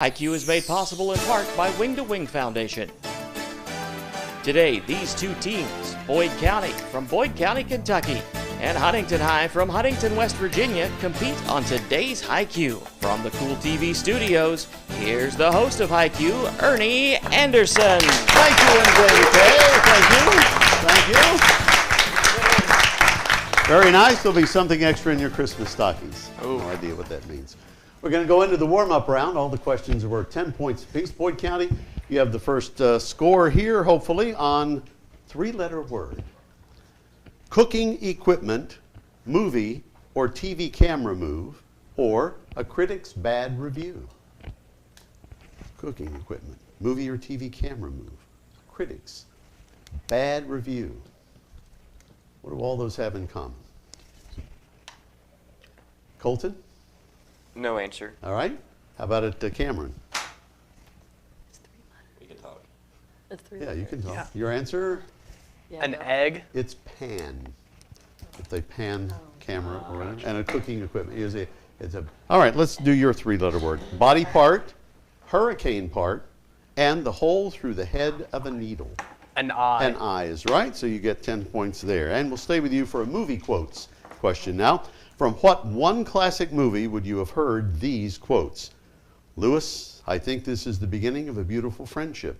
IQ is made possible in part by Wing to Wing Foundation. Today, these two teams, Boyd County from Boyd County, Kentucky, and Huntington High from Huntington, West Virginia, compete on today's IQ. From the Cool TV studios, here's the host of IQ, Ernie Anderson. Thank you, MJK. Thank you. Very nice. There'll be something extra in your Christmas stockings. No idea what that means. We're going to go into the warm-up round. All the questions are worth 10 points apiece. Boyd County, you have the first score here, hopefully, on three-letter word. Cooking equipment, movie or TV camera move, or a critic's bad review. Cooking equipment, movie or TV camera move, critics, bad review. What do all those have in common? Colton? No answer. All right. How about it, Cameron? We can talk. Yeah, you can talk. Your answer? Yeah, An egg? It's pan. It's a pan camera or whatever, and a cooking equipment. All right, let's do your three-letter word. Body part, hurricane part, and the hole through the head of a needle. An eye. An eye is right, so you get 10 points there. And we'll stay with you for a movie quotes question now. From what one classic movie would you have heard these quotes? Lewis, I think this is the beginning of a beautiful friendship.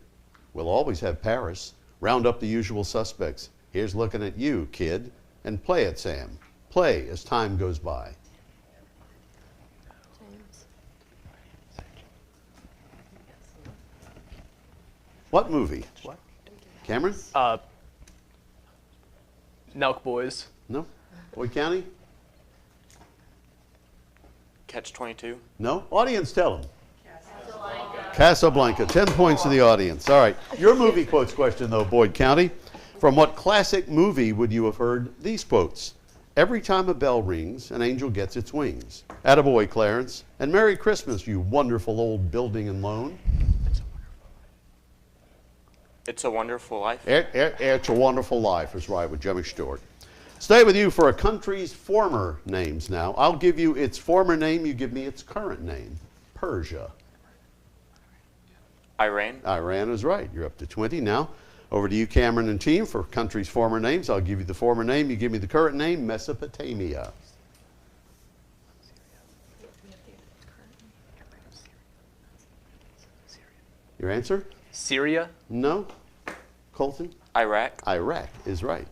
We'll always have Paris. Round up the usual suspects. Here's looking at you, kid. And play it, Sam. Play as time goes by. James. What movie? What? Cameron? Nelk Boys. No? Boyd County? Catch-22. No? Audience, tell them. Casablanca. 10 points to the audience. All right. Your movie quotes question, though, Boyd County. From what classic movie would you have heard these quotes? Every time a bell rings, an angel gets its wings. Attaboy, Clarence. And Merry Christmas, you wonderful old building and loan. It's a Wonderful Life. It's a Wonderful Life is right with Jimmy Stewart. Stay with you for a country's former names now. I'll give you its former name. You give me its current name. Persia. Iran. Iran is right. You're up to 20 now. Over to you, Cameron and team, for country's former names. I'll give you the former name. You give me the current name. Mesopotamia. Your answer? Syria. No? Colton? Iraq. Iraq is right.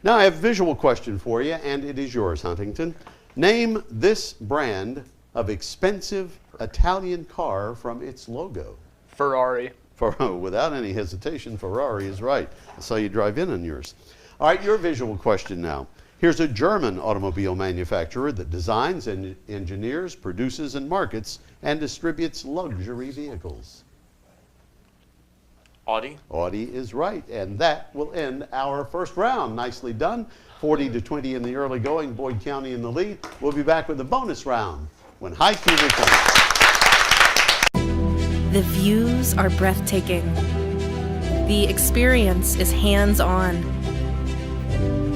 Now I have a visual question for you, and it is yours, Huntington. Name this brand of expensive Italian car from its logo. Ferrari. Without any hesitation, Ferrari is right. I saw you drive in on yours. All right, your visual question now. Here's a German automobile manufacturer that designs and engineers, produces and markets and distributes luxury vehicles. Audi. Audi is right, and that will end our first round. Nicely done. 40-20 in the early going. Boyd County in the lead. We'll be back with the bonus round when IQ returns. The views are breathtaking. The experience is hands-on.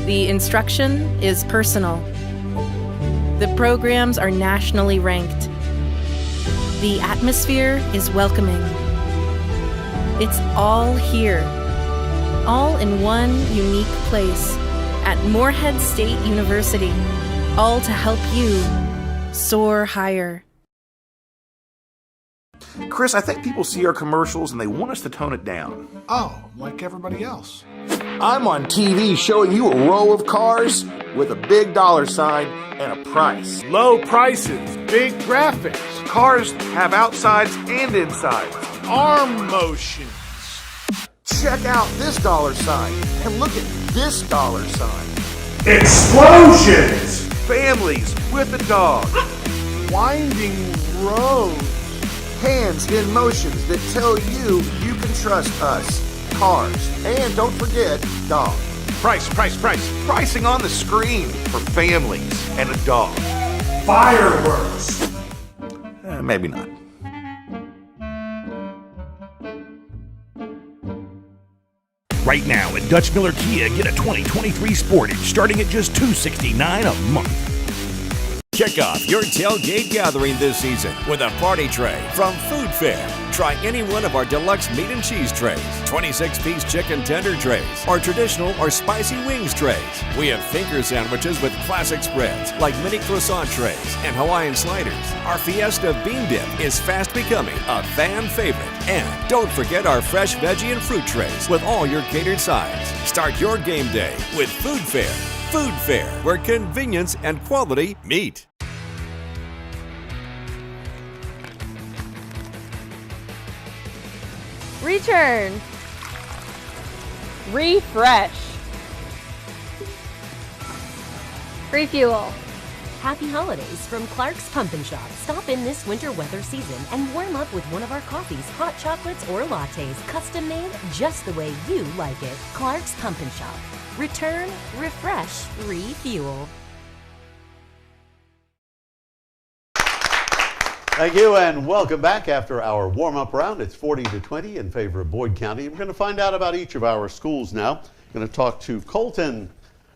The instruction is personal. The programs are nationally ranked. The atmosphere is welcoming. It's all here, all in one unique place at Morehead State University, all to help you soar higher. Chris, I think people see our commercials and they want us to tone it down. Oh, like everybody else. I'm on TV showing you a row of cars with a big dollar sign and a price. Low prices, big graphics, Cars have outsides and insides. arm motions. Check out this dollar sign and look at this dollar sign. Explosions! Families with a dog. Winding roads. Hands in motions that tell you you can trust us. Cars. And don't forget, dog. Price. Pricing on the screen for families and a dog. Fireworks. Maybe not. Right now at Dutch Miller Kia, get a 2023 Sportage starting at just $269 a month. Kick off your tailgate gathering this season with a party tray from Food Fair. Try any one of our deluxe meat and cheese trays, 26-piece chicken tender trays, or traditional or spicy wings trays. We have finger sandwiches with classic spreads like mini croissant trays and Hawaiian sliders. Our Fiesta bean dip is fast becoming a fan favorite. And don't forget our fresh veggie and fruit trays with all your catered sides. Start your game day with Food Fair. Food Fair, where convenience and quality meet. Return. Refresh. Refuel. Happy holidays from Clark's Pump and Shop. Stop in this winter weather season and warm up with one of our coffees, hot chocolates, or lattes, custom made just the way you like it. Clark's Pump and Shop. Return, refresh, refuel. Thank you, and welcome back after our warm-up round. It's 40-20 in favor of Boyd County. We're going to find out about each of our schools now. I'm going to talk to Colton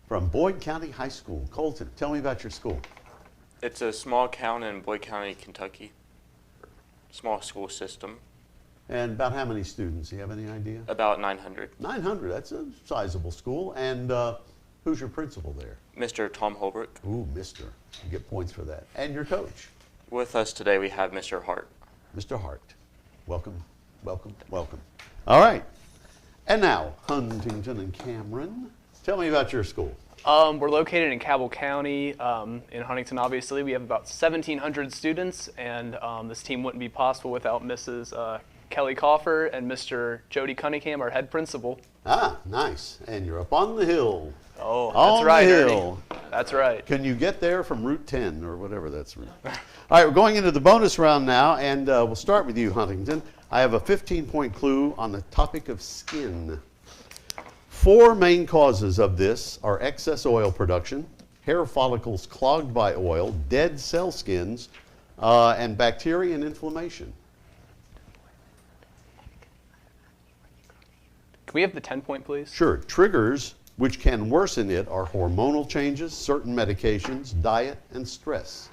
from Boyd County High School. Colton, tell me about your school. It's a small town in Boyd County, Kentucky. Small school system. And about how many students? Do you have any idea? About 900. 900, that's a sizable school. And who's your principal there? Mr. Tom Holbrook. Ooh, Mr. You get points for that. And your coach? With us today we have Mr. Hart. Mr. Hart. Welcome, welcome, welcome. All right. And now, Huntington and Cameron. Tell me about your school. We're located in Cabell County, in Huntington, obviously. We have about 1,700 students, and this team wouldn't be possible without Mrs. Kelly Coffer and Mr. Jody Cunningham, our head principal. Ah, nice. And you're up on the hill. Oh, that's on right, the Ernie. hill. That's right. Can you get there from Route 10 or whatever that's route? All right, we're going into the bonus round now, and we'll start with you, Huntington. I have a 15-point clue on the topic of skin. 4 main causes of this are excess oil production, hair follicles clogged by oil, dead cell skins, and bacteria and inflammation. Can we have the 10-point, please? Sure. Triggers which can worsen it are hormonal changes, certain medications, diet, and stress.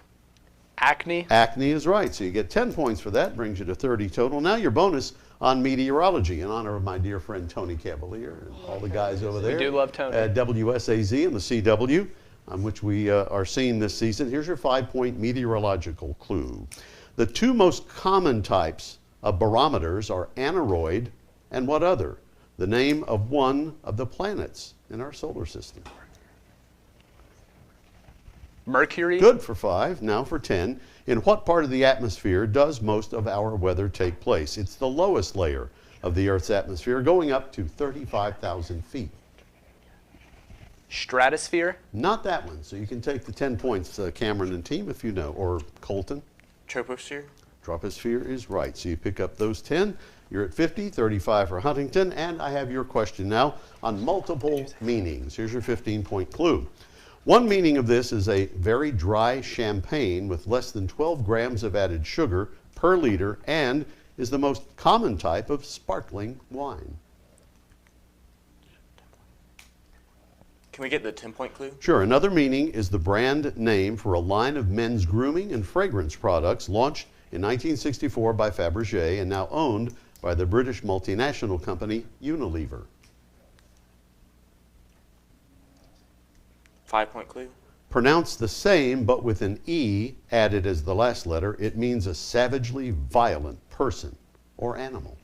Acne? Acne is right. So you get 10 points for that, brings you to 30 total. Now your bonus on meteorology in honor of my dear friend Tony Cavalier and all the guys over there. We do love Tony. At WSAZ and the CW, on which we are seeing this season. Here's your 5-point meteorological clue. The 2 most common types of barometers are aneroid and what other? The name of one of the planets in our solar system. Mercury? Good for 5. Now for 10. In what part of the atmosphere does most of our weather take place? It's the lowest layer of the Earth's atmosphere, going up to 35,000 feet. Stratosphere? Not that one. So you can take the 10 points, Cameron and team, if you know. Or Colton. Troposphere? Troposphere is right. So you pick up those 10. You're at 50, 35 for Huntington, and I have your question now on multiple meanings. Here's your 15-point clue. One meaning of this is a very dry champagne with less than 12 grams of added sugar per liter and is the most common type of sparkling wine. Can we get the 10-point clue? Sure. Another meaning is the brand name for a line of men's grooming and fragrance products launched in 1964 by Fabergé and now owned by the British multinational company Unilever. 5-point clue? Pronounced the same, but with an E added as the last letter, it means a savagely violent person or animal.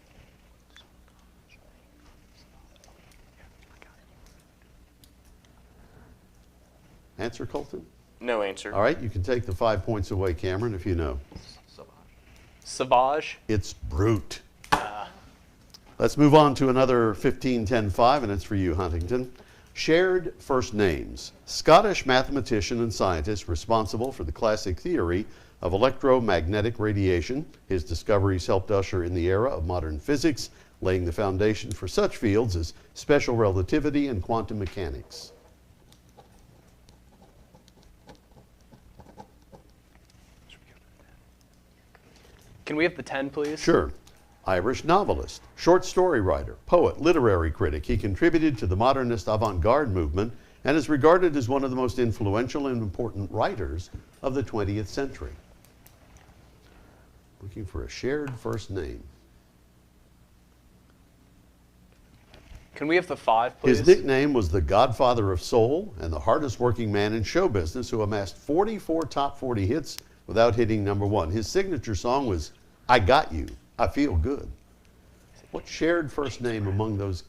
Answer, Colton? No answer. All right, you can take the 5 points away, Cameron, if you know. Sauvage? It's brute. Let's move on to another 15-10-5, and it's for you, Huntington. Shared first names. Scottish mathematician and scientist responsible for the classic theory of electromagnetic radiation. His discoveries helped usher in the era of modern physics, laying the foundation for such fields as special relativity and quantum mechanics. Can we have the 10, please? Sure. Irish novelist, short story writer, poet, literary critic. He contributed to the modernist avant-garde movement and is regarded as one of the most influential and important writers of the 20th century. Looking for a shared first name. Can we have the 5, please? His nickname was the Godfather of Soul and the hardest working man in show business, who amassed 44 top 40 hits without hitting number 1. His signature song was I Got You, I Feel Good. What shared first name among those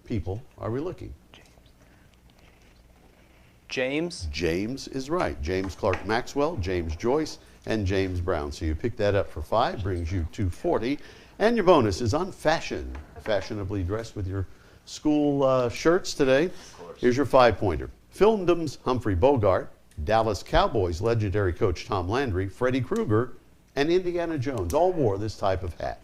people are we looking? James? James is right. James Clerk Maxwell, James Joyce, and James Brown. So you pick that up for 5, brings you to 40. And your bonus is on fashion. Fashionably dressed with your school shirts today. Here's your 5-pointer. Filmdom's Humphrey Bogart, Dallas Cowboys legendary coach Tom Landry, Freddy Krueger, and Indiana Jones all wore this type of hat.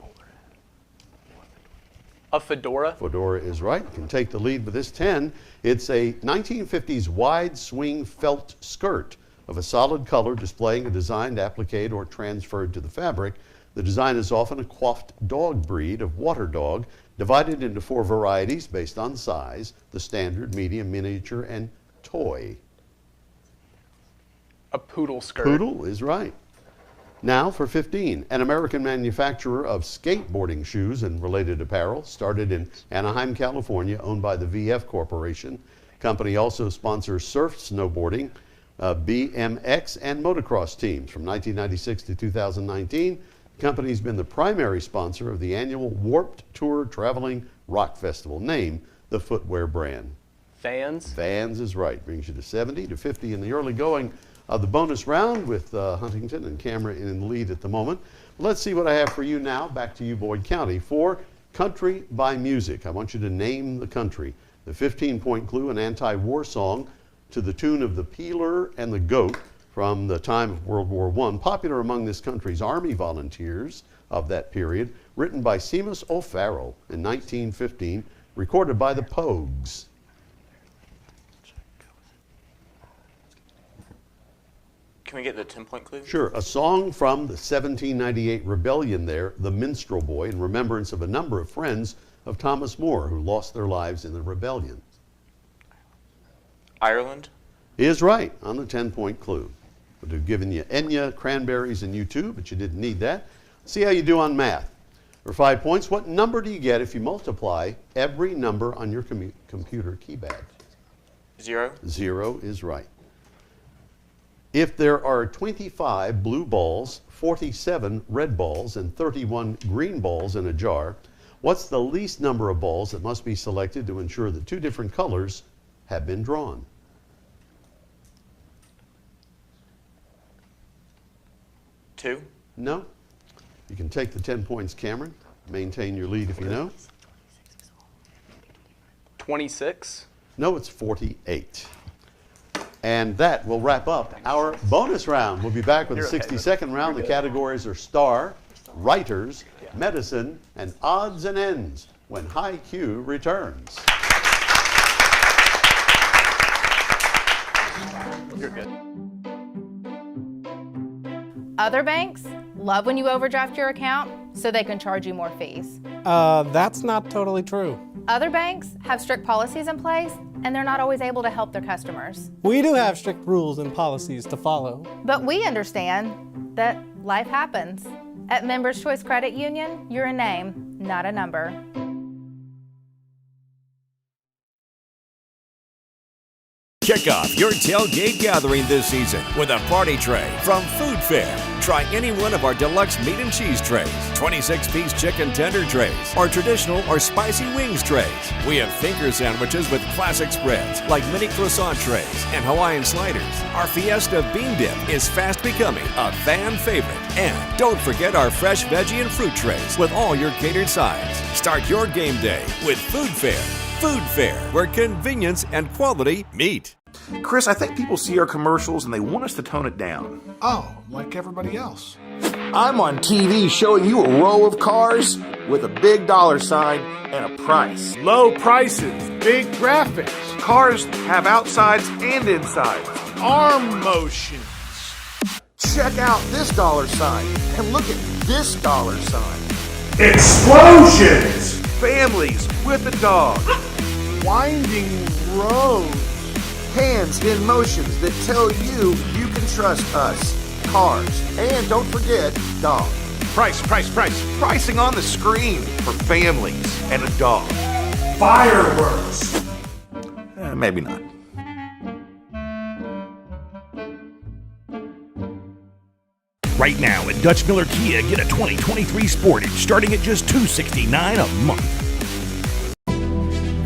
A fedora? Fedora is right. You can take the lead with this 10. It's a 1950s wide swing felt skirt of a solid color displaying a designed, appliqued, or transferred to the fabric. The design is often a coiffed dog breed of water dog, divided into 4 varieties based on size: the standard, medium, miniature, and toy. A poodle skirt. Poodle is right. Now for 15, an American manufacturer of skateboarding shoes and related apparel, started in Anaheim, California, owned by the VF Corporation. Company also sponsors surf, snowboarding, BMX, and motocross teams. From 1996 to 2019, the company's been the primary sponsor of the annual Warped Tour Traveling Rock Festival. Name the footwear brand. Vans? Vans is right. Brings you to 70 to 50 in the early going of the bonus round, with Huntington and Cameron in the lead at the moment. Let's see what I have for you now. Back to you, Boyd County, for Country by Music. I want you to name the country. The 15-point clue, an anti-war song to the tune of the Peeler and the Goat from the time of World War I, popular among this country's Army volunteers of that period, written by Seamus O'Farrell in 1915, recorded by the Pogues. Can we get the 10-point clue? Sure. A song from the 1798 rebellion there, The Minstrel Boy, in remembrance of a number of friends of Thomas More who lost their lives in the rebellion. Ireland? Is right on the 10-point clue. Would have given you Enya, Cranberries, and U2, but you didn't need that. See how you do on math. For 5 points, what number do you get if you multiply every number on your computer keypad? 0. 0 is right. If there are 25 blue balls, 47 red balls, and 31 green balls in a jar, what's the least number of balls that must be selected to ensure that 2 different colors have been drawn? 2. No? You can take the 10 points, Cameron. Maintain your lead if you know. 26. No, it's 48. And that will wrap up our bonus round. We'll be back with the 62nd round. The categories are star, writers, medicine, and odds and ends when High Q returns. You're good. Other banks love when you overdraft your account so they can charge you more fees. That's not totally true. Other banks have strict policies in place, and they're not always able to help their customers. We do have strict rules and policies to follow. But we understand that life happens. At Members Choice Credit Union, you're a name, not a number. Kick off your tailgate gathering this season with a party tray from Food Fair. Try any one of our deluxe meat and cheese trays, 26-piece chicken tender trays, or traditional or spicy wings trays. We have thinker sandwiches with classic spreads like mini croissant trays and Hawaiian sliders. Our Fiesta bean dip is fast becoming a fan favorite. And don't forget our fresh veggie and fruit trays with all your catered sides. Start your game day with Food Fair. Food Fair, where convenience and quality meet. Chris, I think people see our commercials and they want us to tone it down. Oh, like everybody else. I'm on TV showing you a row of cars with a big dollar sign and a price. Low prices, big graphics, Cars have outsides and insides. arm motions. Check out this dollar sign and look at this dollar sign. Explosions! Families with a dog. Winding roads. Hands in motions that tell you you can trust us. Cars. And don't forget, dogs. Price. Pricing on the screen for families and a dog. Fireworks. Maybe not. Right now at Dutch Miller Kia, get a 2023 Sportage starting at just $269 a month.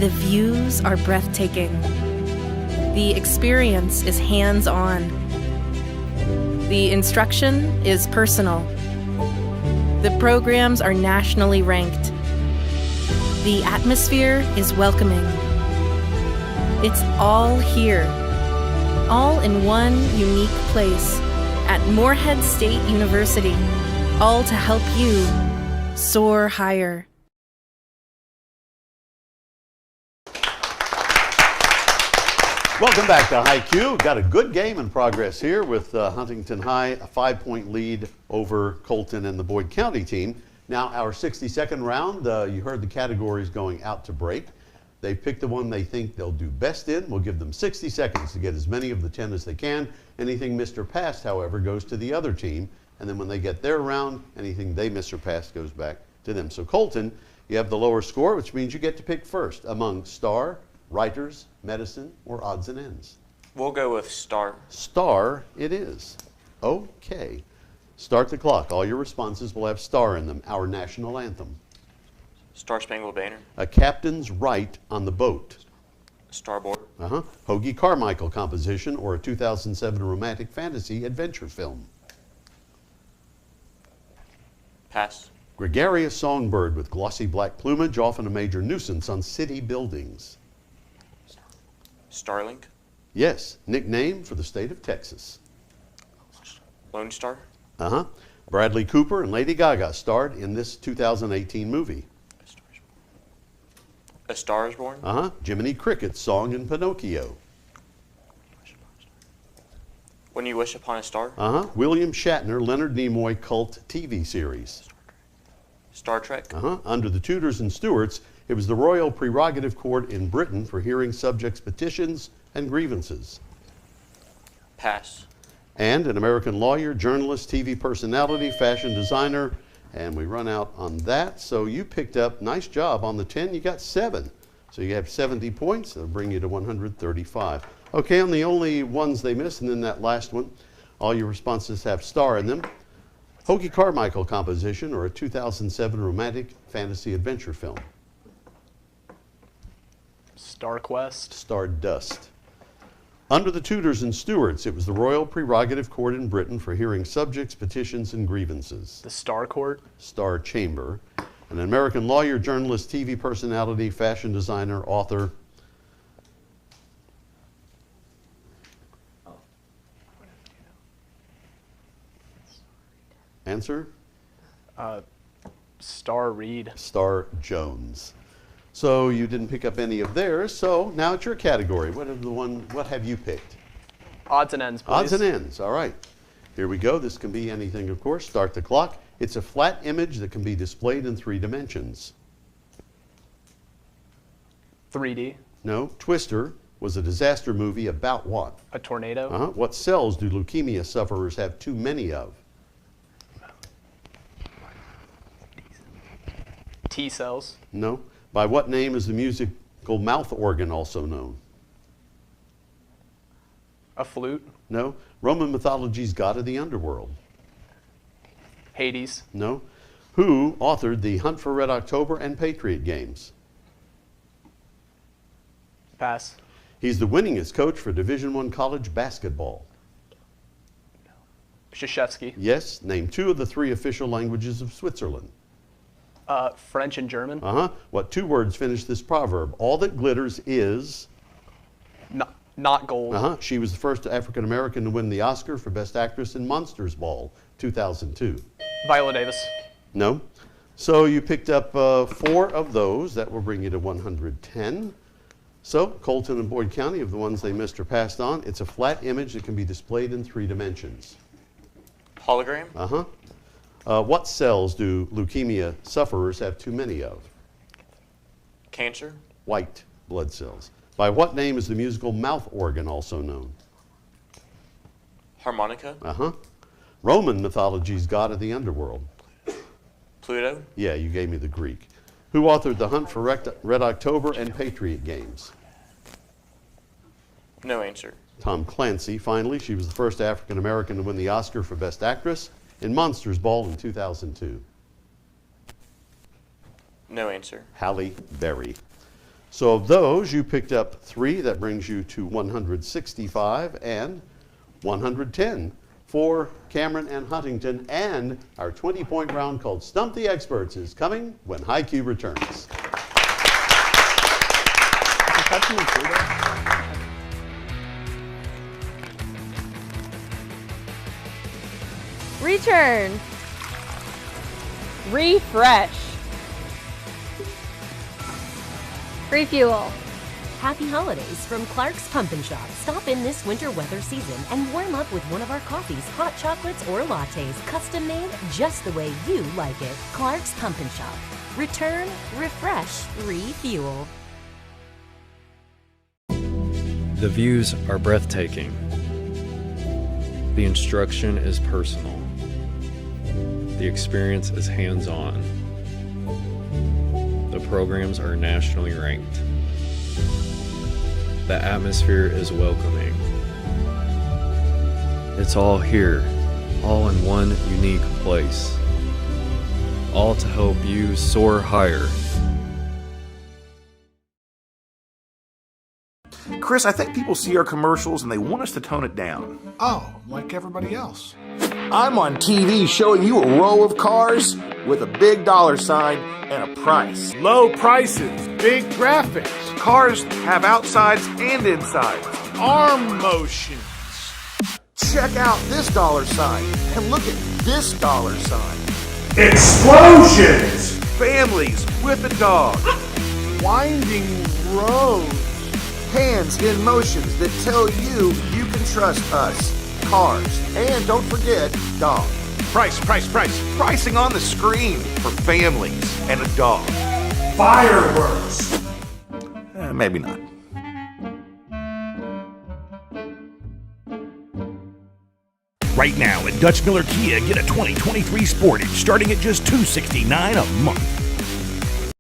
The views are breathtaking. The experience is hands-on. The instruction is personal. The programs are nationally ranked. The atmosphere is welcoming. It's all here, all in one unique place at Morehead State University, all to help you soar higher. Welcome back to High Q. Got a good game in progress here with Huntington High, a 5-point lead over Colton and the Boyd County team. Now our 60-second round, you heard the categories going out to break. They picked the one they think they'll do best in. We'll give them 60 seconds to get as many of the 10 as they can. Anything missed or passed, however, goes to the other team. And then when they get their round, anything they miss or pass goes back to them. So Colton, you have the lower score, which means you get to pick first among Star, Writers, Medicine, or Odds and Ends. We'll go with Star. Star it is. Okay. Start the clock. All your responses will have Star in them. Our national anthem. Star Spangled Banner. A captain's right on the boat. Starboard. Hoagie Carmichael composition or a 2007 romantic fantasy adventure film. Pass. Gregarious songbird with glossy black plumage, often a major nuisance on city buildings. Starlink. Yes, nickname for the state of Texas. Lone Star. Bradley Cooper and Lady Gaga starred in this 2018 movie. A Star is Born. Jiminy Cricket's song in Pinocchio. When You Wish Upon a Star. William Shatner, Leonard Nimoy cult TV series. Star Trek. Under the Tudors and Stuarts, it was the Royal Prerogative Court in Britain for hearing subjects' petitions and grievances. Pass. And an American lawyer, journalist, TV personality, fashion designer, and we run out on that. So you picked up, nice job on the 10, you got 7. So you have 70 points, that'll bring you to 135. Okay, on the only ones they missed, and then that last one, all your responses have Star in them. Hoagie Carmichael composition or a 2007 romantic fantasy adventure film. Star Quest. Stardust. Under the Tudors and Stuarts, it was the Royal Prerogative Court in Britain for hearing subjects, petitions, and grievances. The Star Court. Star Chamber. An American lawyer, journalist, TV personality, fashion designer, author. Answer? Star Reed. Star Jones. So you didn't pick up any of theirs. So now it's your category. What have you picked? Odds and Ends, please. Odds and Ends. All right. Here we go. This can be anything, of course. Start the clock. It's a flat image that can be displayed in 3 dimensions. 3D. No. Twister was a disaster movie about what? A tornado. What cells do leukemia sufferers have too many of? T cells. No. By what name is the musical mouth organ also known? A flute. No. Roman mythology's god of the underworld. Hades. No. Who authored the Hunt for Red October and Patriot games? Pass. He's the winningest coach for Division I college basketball. Krzyzewski. Yes. Name 2 of the 3 official languages of Switzerland. French and German. What 2 words finish this proverb? All that glitters is... Not gold. She was the first African American to win the Oscar for Best Actress in Monsters Ball, 2002. Viola Davis. No. So you picked up 4 of those. That will bring you to 110. So Colton and Boyd County, of the ones they missed or passed on, it's a flat image that can be displayed in 3 dimensions. Hologram? What cells do leukemia sufferers have too many of? Cancer? White blood cells. By what name is the musical mouth organ also known? Harmonica. Roman mythology's god of the underworld. Pluto. Yeah, you gave me the Greek. Who authored The Hunt for Red October and Patriot Games? No answer. Tom Clancy. Finally, she was the first African American to win the Oscar for Best Actress in Monsters Ball in 2002. No answer. Halle Berry. So of those, you picked up 3. That brings you to 165 and 110 for Cameron and Huntington. And our 20-point round called Stump the Experts is coming when HiQ returns. Return. Refresh. Refuel. Happy holidays from Clark's Pumpkin Shop. Stop in this winter weather season and warm up with one of our coffees, hot chocolates, or lattes, custom made just the way you like it. Clark's Pumpkin Shop. Return, refresh, refuel. The views are breathtaking. The instruction is personal. The experience is hands-on. The programs are nationally ranked. The atmosphere is welcoming. It's all here, all in one unique place. All to help you soar higher. Chris, I think people see our commercials and they want us to tone it down. Oh, like everybody else. I'm on TV showing you a row of cars with a big dollar sign and a price. Low prices, big graphics, Cars have outsides and insides. arm motions. Check out this dollar sign and look at this dollar sign. Explosions! Families with a dog. Winding roads. Hands in motions that tell you you can trust us. Cars. And don't forget, dog. Price. Pricing on the screen for families and a dog. Fireworks. Maybe not. Right now at Dutch Miller Kia, get a 2023 Sportage starting at just $269 a month.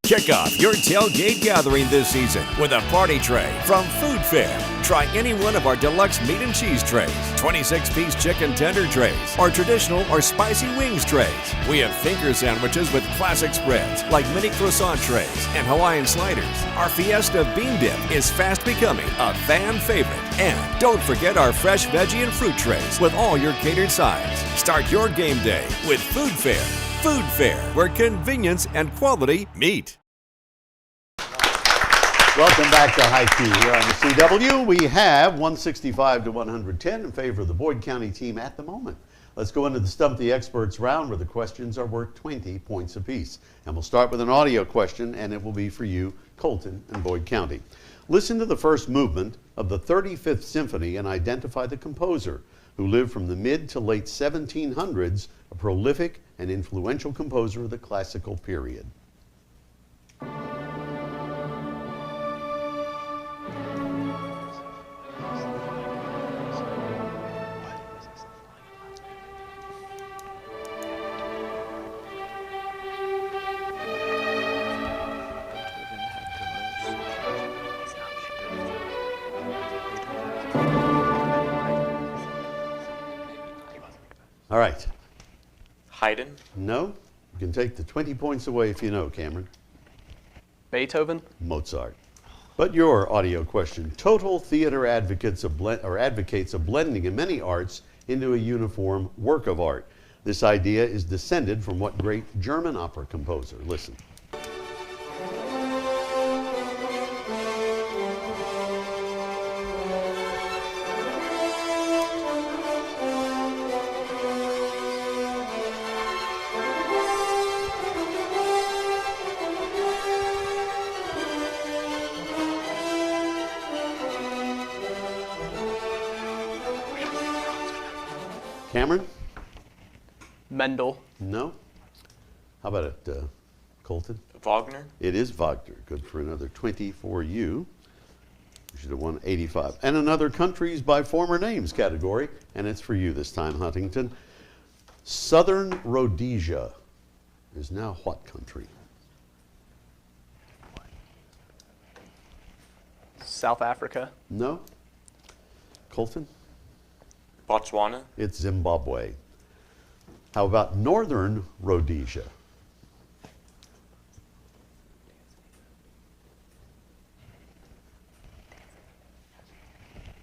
Kick off your tailgate gathering this season with a party tray from Food Fair. Try any one of our deluxe meat and cheese trays, 26-piece chicken tender trays, or traditional or spicy wings trays. We have thinker sandwiches with classic spreads like mini croissant trays and Hawaiian sliders. Our Fiesta bean dip is fast becoming a fan favorite. And don't forget our fresh veggie and fruit trays with all your catered sides. Start your game day with Food Fair. Food Fair, where convenience and quality meet. Welcome back to HiQ here on the CW. We have 165 to 110 in favor of the Boyd County team at the moment. Let's go into the Stump the Experts round where the questions are worth 20 points apiece. And we'll start with an audio question, and it will be for you, Colton and Boyd County. Listen to the first movement of the 35th Symphony and identify the composer, who lived from the mid to late 1700s, a prolific and influential composer of the classical period. All right. Haydn. No. You can take the 20 points away if you know, Cameron. Beethoven. Mozart. But your audio question. Total theater advocates of blending in many arts into a uniform work of art. This idea is descended from what great German opera composer? Listen. Cameron? Mendel. No. How about it, Colton? Wagner. It is Wagner. Good for another 20 for you. You should have won 85. And another countries by former names category, and it's for you this time, Huntington. Southern Rhodesia is now what country? South Africa. No. Colton? Botswana. It's Zimbabwe. How about Northern Rhodesia?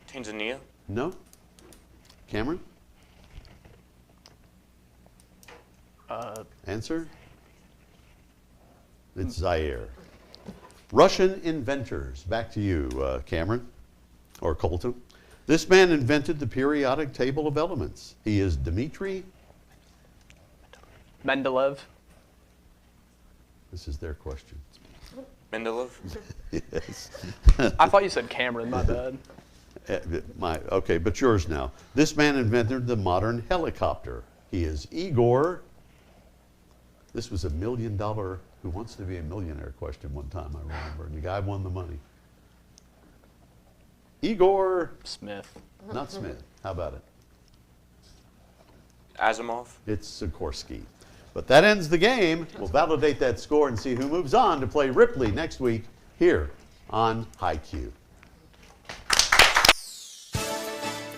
Tanzania. No. Cameron? Answer? It's Zaire. Russian inventors. Back to you, Cameron or Colton. This man invented the periodic table of elements. He is Dmitry Mendeleev. This is their question. Mendeleev. Yes. I thought you said Cameron, my bad. Okay, but yours now. This man invented the modern helicopter. He is Igor. This was $1 million Who Wants to Be a Millionaire question one time, I remember, and the guy won the money. Igor Smith. Not Smith. How about it? Asimov. It's Sikorsky. But that ends the game. We'll validate that score and see who moves on to play Ripley next week here on HiQ.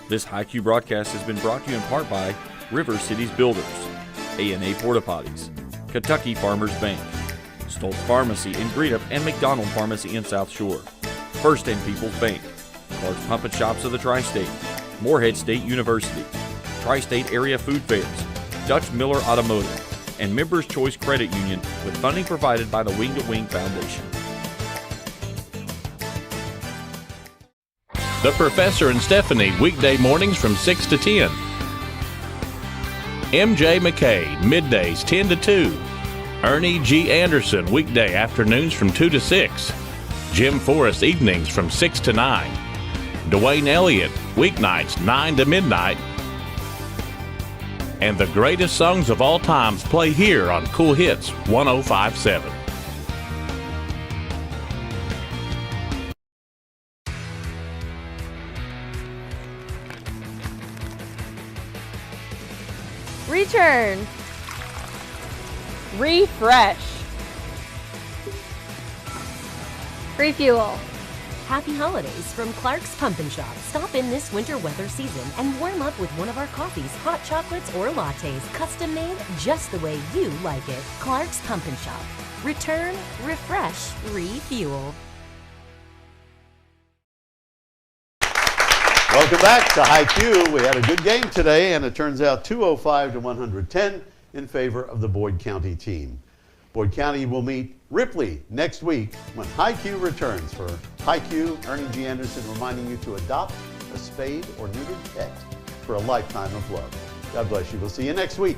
This HiQ broadcast has been brought to you in part by River Cities Builders, A&A Porta Potties, Kentucky Farmers Bank, Stoltz Pharmacy in Greenup and McDonald Pharmacy in South Shore, First and People's Bank, Clark's Pump and Shops of the Tri-State, Morehead State University, Tri-State Area Food Fairs, Dutch Miller Automotive, and Members Choice Credit Union with funding provided by the Wing to Wing Foundation. The Professor and Stephanie, weekday mornings from 6 to 10. MJ McKay, middays 10 to 2. Ernie G. Anderson, weekday afternoons from 2 to 6. Jim Forrest, evenings from 6 to 9. Dwayne Elliott, weeknights 9 to midnight. And the greatest songs of all times play here on Cool Hits 105.7. Return. Refresh. Refuel. Happy holidays from Clark's Pump and Shop. Stop in this winter weather season and warm up with one of our coffees, hot chocolates, or lattes, custom made just the way you like it. Clark's Pump and Shop. Return, refresh, refuel. Welcome back to HiQ. We had a good game today, and it turns out 205 to 110 in favor of the Boyd County team. Boyd County will meet Ripley next week when HiQ returns. For HiQ, Ernie G. Anderson reminding you to adopt a spayed or neutered pet for a lifetime of love. God bless you. We'll see you next week.